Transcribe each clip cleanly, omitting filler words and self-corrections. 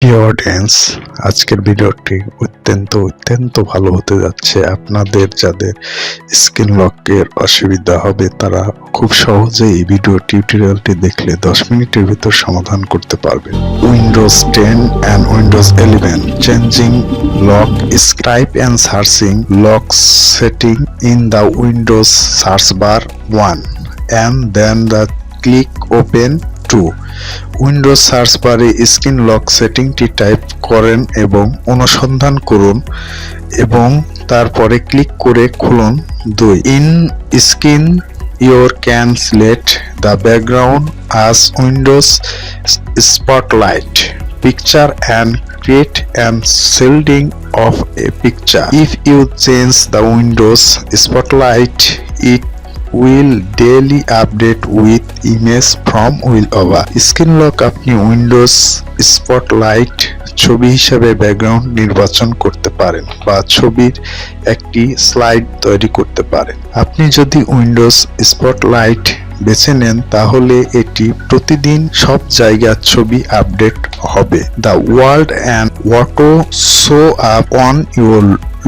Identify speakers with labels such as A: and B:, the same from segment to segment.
A: প্রিয় অডিয়েন্স, আজকের ভিডিওটি অত্যন্ত ভালো হতে যাচ্ছে। আপনাদের যাদের স্ক্রিন লকের অসুবিধা হবে তারা খুব সহজেই এই ভিডিও টিউটোরিয়ালটি দেখলে 10 মিনিটের ভিতর সমাধান করতে পারবেন। Windows 10 and Windows 11 changing lock, scribe and searching lock setting in the Windows search bar 1 and then the click open 2. Windows search বারে স্ক্রিন লক সেটিংটি টাইপ করেন এবং অনুসন্ধান করুন এবং তারপরে ক্লিক করে খুলুন 2. In screen your can select the background as Windows spotlight picture and create an shading of a picture. If you change the Windows Spotlight, it will daily update with image from over. Screen lock আপনি Windows spotlight ছবি হিসেবে background নির্বাচন করতে পারেন বা ছবির একটি slide তৈরি করতে পারেন। আপনি যদি উইন্ডোজ স্পটলাইট বেছে নেন তাহলে এটি প্রতিদিন সব জায়গার ছবি আপডেট হবে। The world and auto show up on your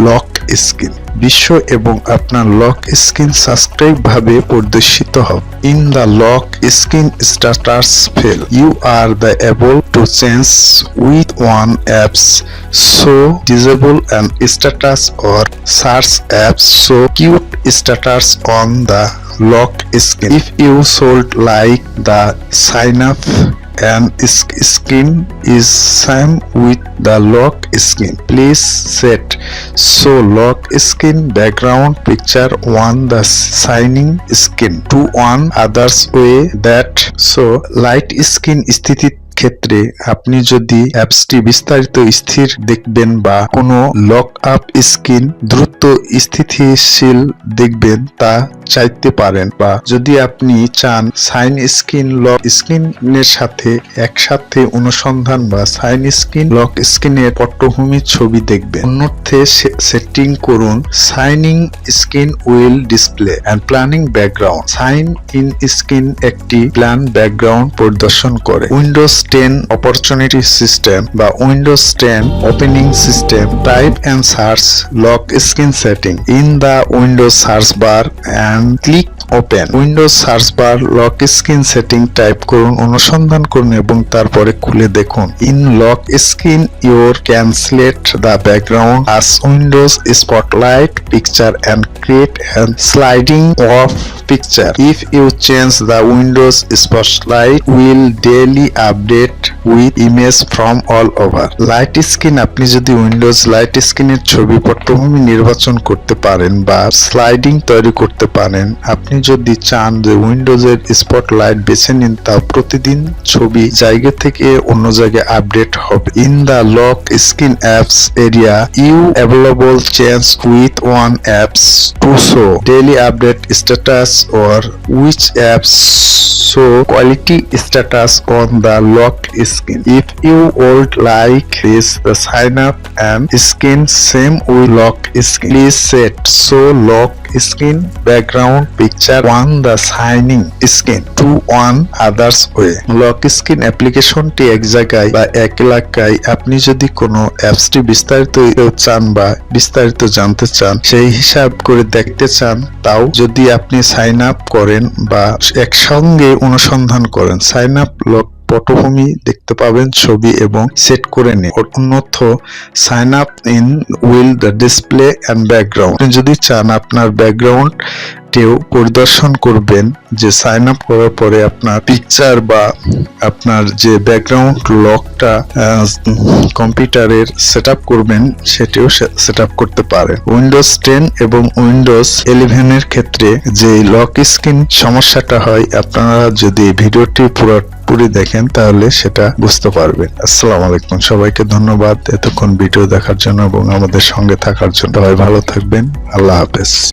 A: lock screen. বিশ্ব এবং আপনার লক স্ক্রিন সাবস্ক্রাইব ভাবে প্রদর্শিত হবে। In the lock screen status field you are the able to change with one apps show disable and status or search apps show cute status on the lock screen. If you should like the sign up and screen is same with the lock screen, please set so lock screen background picture on the signing screen to one others way that so light screen স্থিতি ক্ষেত্রে আপনি যদি অ্যাপসটি বিস্তারিত স্থির দেখবেন বা কোনো লক আপ স্ক্রিন দ্রুত স্থিতিশীল দেখবেন তা চাইতে পারেন, বা যদি আপনি চান সাইন স্ক্রিন লক স্ক্রিনের সাথে একসাথে অনুসন্ধান বা সাইন স্ক্রিন লক স্ক্রিনের পটভূমি ছবি দেখবেন। অন্যথে সেটিং করুন signing screen will display and planning background. Sign in screen একটি প্ল্যান ব্যাকগ্রাউন্ড প্রদর্শন করে। উইন্ডোজ 10 অপরচুনিটি সিস্টেম বা Windows 10 opening system type and search lock screen setting in the Windows search bar and click open. Windows search bar lock screen setting type করুন, অনুসন্ধান করুন এবং তারপরে খুলে দেখুন। In lock screen your can select the background as Windows spotlight picture and create a sliding of picture. If you change the Windows Spotlight will daily update with image from all over. Light screen আপনি যদি Windows light স্ক্রিনের ছবি পটভূমি নির্বাচন করতে পারেন বা sliding তৈরি করতে পারেন। আপনি যদি চান যে উইন্ডোজের স্পটলাইট বেছে নিন তা প্রতিদিন ছবি জায়গা থেকে অন্য জায়গায় আপডেট হবে। In the lock screen apps area you available change with one apps to show daily update status or which apps show quality status on the lock screen. If you would like this the sign up and screen same with lock screen, please set so lock screen background picture on the signing screen to one others way. Lock screen অ্যাপ্লিকেশনটি এক জায়গায় বা এক এলাকায় আপনি যদি কোনো অ্যাপসটি বিস্তারিত চান বা বিস্তারিত জানতে চান, সেই হিসাব করে দেখতে চান, তাও যদি আপনি সাইন আপ করেন বা একসঙ্গে অনুসন্ধান করেন, সাইন আপ লক পটভূমি দেখতে পাবেন ছবি এবং সেট করে নিন। অন্যথ sign up in will the display and background. যদি চান আপনার ব্যাকগ্রাউন্ড টেও পরিদর্শন করবেন, যে সাইন আপ করার পরে আপনার পিকচার বা আপনার যে ব্যাকগ্রাউন্ড লকটা কম্পিউটারের সেট আপ করবেন সেটিও সেট আপ করতে পারেন। উইন্ডোজ 10 এবং উইন্ডোজ 11 এর ক্ষেত্রে যে লক স্ক্রিন সমস্যাটা হয়, আপনারা যদি ভিডিওটি পুরোপুরি দেখেন তাহলে সেটা বুঝতে পারবেন। আসসালামু আলাইকুম, সবাইকে ধন্যবাদ এতক্ষণ ভিডিও দেখার জন্য এবং আমাদের সঙ্গে থাকার জন্য। সবাই ভালো থাকবেন, আল্লাহ হাফেজ।